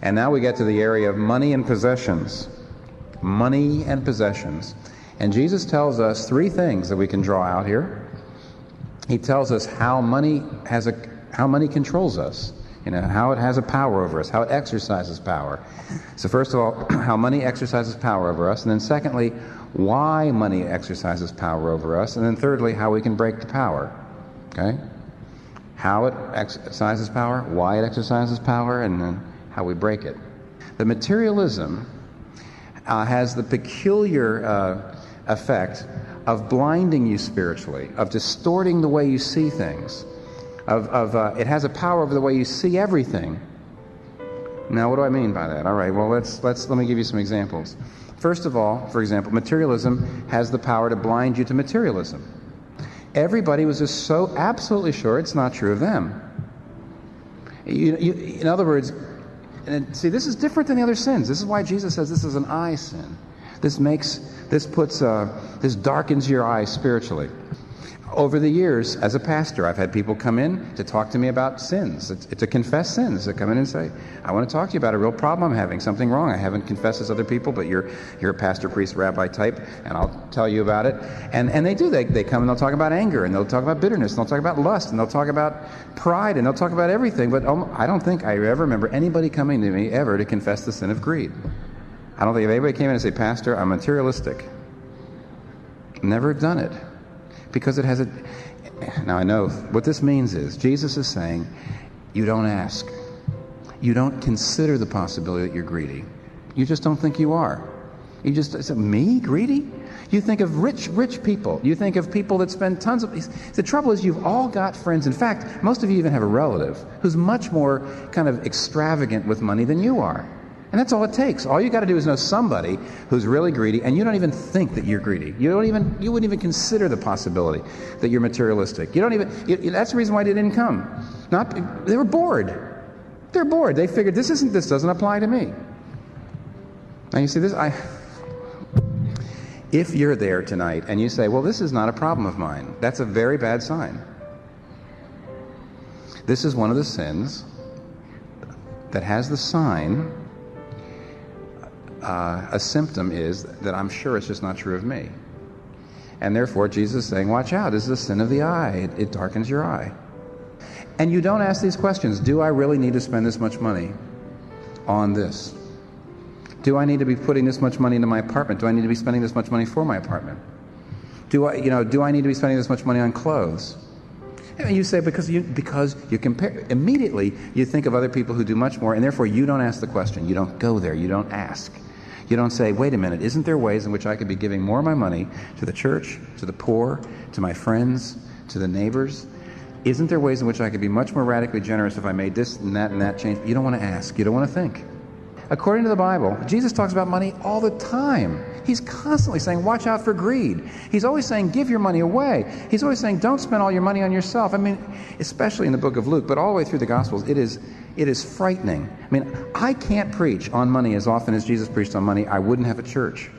And now we get to the area of money and possessions. Money and possessions. And Jesus tells us three things that we can draw out here. He tells us how money controls us. How it has a power over us, how it exercises power. So first of all, how money exercises power over us. And then secondly, why money exercises power over us. And then thirdly, how we can break the power. Okay? How it exercises power, why it exercises power, and then how we break it. The materialism has the peculiar effect of blinding you spiritually, of distorting the way you see things. It has a power over the way you see everything. Now, what do I mean by that? All right, well, let me give you some examples. First of all, for example, materialism has the power to blind you to materialism. Everybody was just so absolutely sure it's not true of them. In other words, see, this is different than the other sins. This is why Jesus says this is an eye sin. This darkens your eyes spiritually. Over the years, as a pastor, I've had people come in to talk to me about sins, to confess sins. They come in and say, I want to talk to you about a real problem I'm having, something wrong. I haven't confessed this to other people, but you're a pastor, priest, rabbi type, and I'll tell you about it. And they do. They come and they'll talk about anger, and they'll talk about bitterness, and they'll talk about lust, and they'll talk about pride, and they'll talk about everything. But I don't think I ever remember anybody coming to me ever to confess the sin of greed. I don't think if anybody came in and said, Pastor, I'm materialistic. Never done it. Because it has a... Now I know what this means is, Jesus is saying, you don't ask. You don't consider the possibility that you're greedy. You just don't think you are. You just say, me? Greedy? You think of rich people. You think of people that spend tons of... The trouble is you've all got friends. In fact, most of you even have a relative who's much more kind of extravagant with money than you are. And that's all it takes. All you got to do is know somebody who's really greedy, and you don't even think that you're greedy. You wouldn't even consider the possibility that you're materialistic. That's the reason why they didn't come. They were bored. They're bored. They figured this doesn't apply to me. Now you see this. If you're there tonight and you say, well, this is not a problem of mine, that's a very bad sign. This is one of the sins that has the sign. A symptom is that I'm sure it's just not true of me. And therefore, Jesus is saying, watch out, this is a sin of the eye. It darkens your eye. And you don't ask these questions. Do I really need to spend this much money on this? Do I need to be putting this much money into my apartment? Do I need to be spending this much money for my apartment? Do I need to be spending this much money on clothes? And you say, because you compare, immediately you think of other people who do much more, and therefore you don't ask the question. You don't go there. You don't ask. You don't say, wait a minute, isn't there ways in which I could be giving more of my money to the church, to the poor, to my friends, to the neighbors? Isn't there ways in which I could be much more radically generous if I made this and that change? You don't want to ask. You don't want to think. According to the Bible, Jesus talks about money all the time. He's constantly saying, watch out for greed. He's always saying, give your money away. He's always saying, don't spend all your money on yourself. I mean, especially in the book of Luke, but all the way through the Gospels, it is frightening. I mean, I can't preach on money as often as Jesus preached on money. I wouldn't have a church.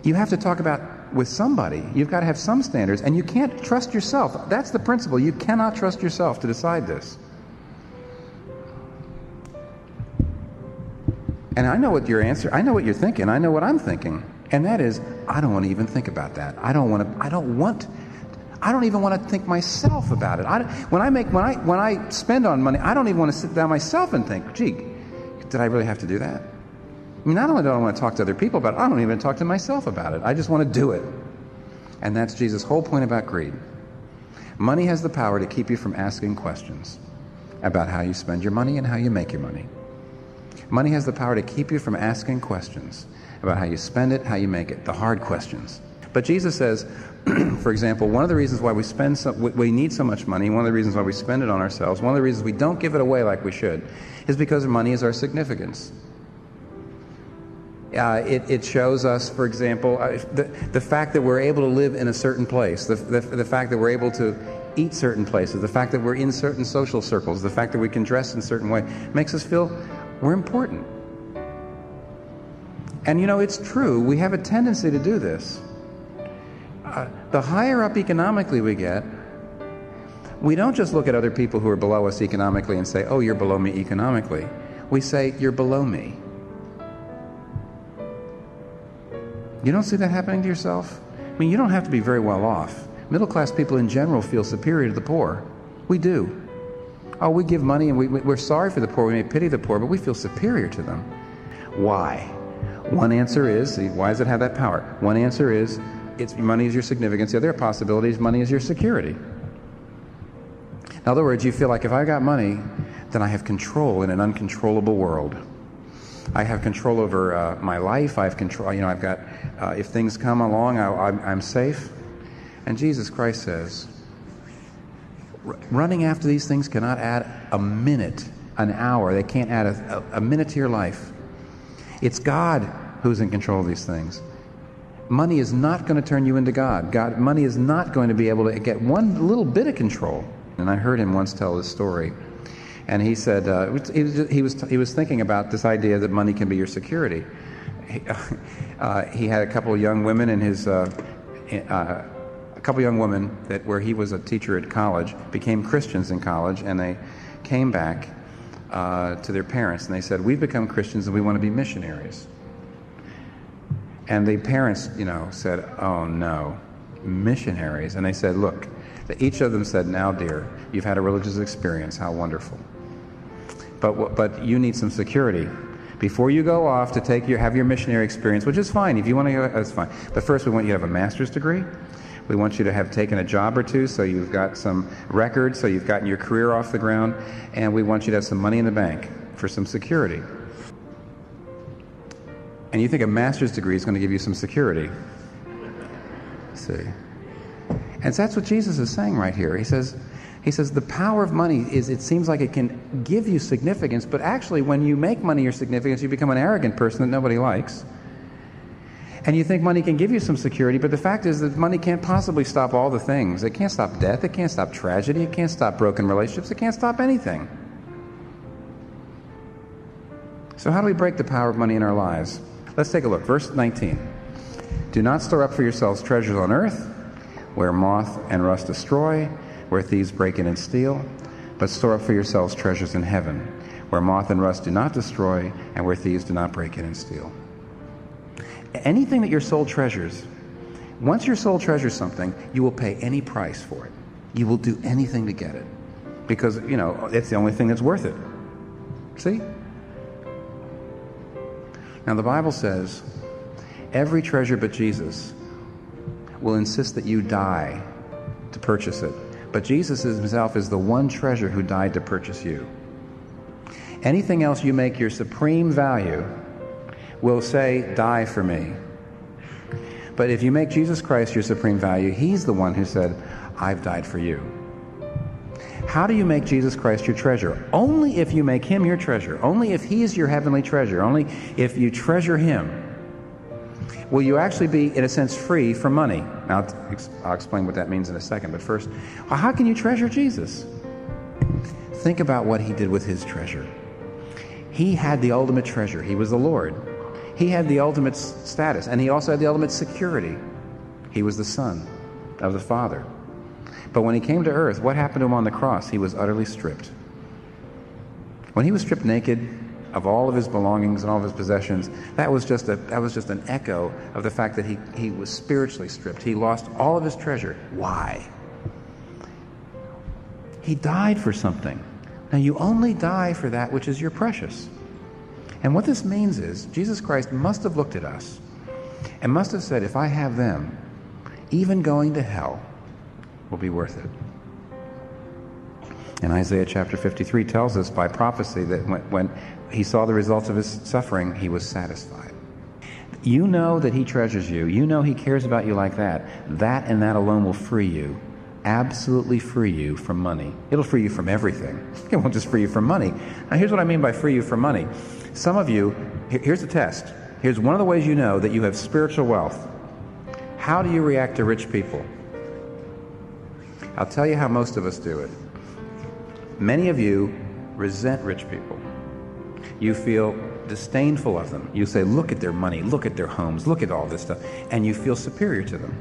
You have to talk about with somebody. You've got to have some standards, and you can't trust yourself. That's the principle. You cannot trust yourself to decide this. And I know what your answer, I know what you're thinking, I know what I'm thinking. And that is, I don't want to even think about that. I don't even want to think myself about it. When I spend on money, I don't even want to sit down myself and think, gee, did I really have to do that? I mean, not only do I want to talk to other people about it, I don't even talk to myself about it. I just want to do it. And that's Jesus' whole point about greed. Money has the power to keep you from asking questions about how you spend your money and how you make your money. Money has the power to keep you from asking questions about how you spend it, how you make it, the hard questions. But Jesus says, for example, one of the reasons why we need so much money, one of the reasons why we spend it on ourselves, one of the reasons we don't give it away like we should, is because money is our significance. It shows us, for example, the fact that we're able to live in a certain place, the fact that we're able to eat certain places, the fact that we're in certain social circles, the fact that we can dress in a certain way, makes us feel we're important. And it's true, we have a tendency to do this. The higher up economically we get, we don't just look at other people who are below us economically and say, oh, you're below me economically. we say, you're below me. You don't see that happening to yourself? I mean, you don't have to be very well off. Middle-class people in general feel superior to the poor. We do. Oh, we give money and we're sorry for the poor. We may pity the poor, but we feel superior to them. Why? One answer is, why does it have that power? One answer is, money is your significance. The other possibility is money is your security. In other words, you feel like if I got money, then I have control in an uncontrollable world. I have control over my life. I have control. I've got. If things come along, I'm safe. And Jesus Christ says, running after these things cannot add a minute, an hour. They can't add a minute to your life. It's God who's in control of these things. Money is not going to turn you into God. Money is not going to be able to get one little bit of control. And I heard him once tell this story. And he said he was thinking about this idea that money can be your security. He had a couple of young women in his where he was a teacher at college became Christians in college, and they came back to their parents and they said, "We've become Christians and we want to be missionaries." And the parents, said, "Oh no, missionaries?" And they said, "Look." Each of them said, "Now, dear, you've had a religious experience. How wonderful. But you need some security. Before you go off to have your missionary experience, which is fine. If you want to go, that's fine. But first, we want you to have a master's degree. We want you to have taken a job or two so you've got some records, so you've gotten your career off the ground. And we want you to have some money in the bank for some security." And you think a master's degree is going to give you some security. See? And that's what Jesus is saying right here. He says the power of money is, it seems like it can give you significance, but actually when you make money your significance, you become an arrogant person that nobody likes. And you think money can give you some security, but the fact is that money can't possibly stop all the things. It can't stop death, it can't stop tragedy, it can't stop broken relationships, it can't stop anything. So how do we break the power of money in our lives? Let's take a look. Verse 19. "Do not store up for yourselves treasures on earth, where moth and rust destroy, where thieves break in and steal, but store up for yourselves treasures in heaven, where moth and rust do not destroy, and where thieves do not break in and steal." Anything that your soul treasures, once your soul treasures something, you will pay any price for it. You will do anything to get it, because, it's the only thing that's worth it. See? Now, the Bible says, every treasure but Jesus will insist that you die to purchase it. But Jesus himself is the one treasure who died to purchase you. Anything else you make your supreme value will say, "Die for me." But if you make Jesus Christ your supreme value, he's the one who said, "I've died for you." How do you make Jesus Christ your treasure? Only if you make him your treasure. Only if he is your heavenly treasure. Only if you treasure him will you actually be, in a sense, free from money. Now, I'll explain what that means in a second. But first, how can you treasure Jesus? Think about what he did with his treasure. He had the ultimate treasure. He was the Lord. He had the ultimate status, and he also had the ultimate security. He was the Son of the Father. But when he came to earth, what happened to him on the cross? He was utterly stripped. When he was stripped naked of all of his belongings and all of his possessions, that was just an echo of the fact that he was spiritually stripped. He lost all of his treasure. Why? He died for something. Now, you only die for that which is your precious. And what this means is, Jesus Christ must have looked at us and must have said, if I have them, even going to hell will be worth it. And Isaiah chapter 53 tells us by prophecy that when he saw the results of his suffering, he was satisfied. You know that he treasures you. You know he cares about you like that. That and that alone will free you. Absolutely free you from money. It'll free you from everything. It won't just free you from money. Now, here's what I mean by free you from money. Some of you, here's the test. Here's one of the ways you know that you have spiritual wealth. How do you react to rich people? I'll tell you how most of us do it. Many of you resent rich people. You feel disdainful of them. You say, look at their money, look at their homes, look at all this stuff, and you feel superior to them.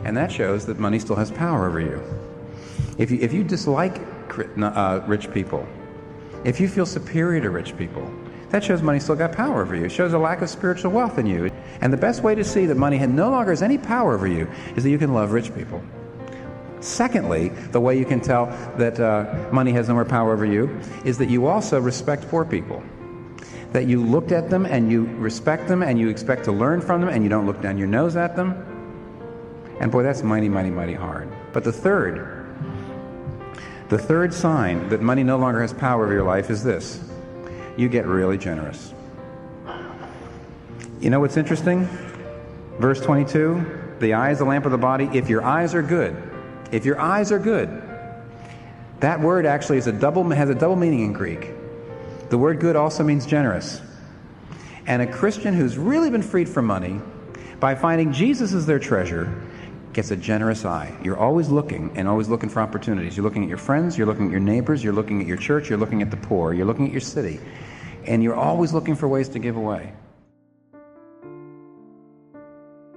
And that shows that money still has power over you. If you dislike rich people, if you feel superior to rich people, that shows money still got power over you. It shows a lack of spiritual wealth in you. And the best way to see that money no longer has any power over you is that you can love rich people. Secondly, the way you can tell that money has no more power over you is that you also respect poor people. That you looked at them and you respect them and you expect to learn from them and you don't look down your nose at them. And boy, that's mighty, mighty, mighty hard. But the third sign that money no longer has power over your life is this. You get really generous. You know what's interesting? Verse 22, the eye is the lamp of the body. If your eyes are good, that word actually has a double meaning in Greek. The word good also means generous. And a Christian who's really been freed from money, by finding Jesus as their treasure, gets a generous eye. You're always looking for opportunities. You're looking at your friends, you're looking at your neighbors, you're looking at your church, you're looking at the poor, you're looking at your city. And you're always looking for ways to give away.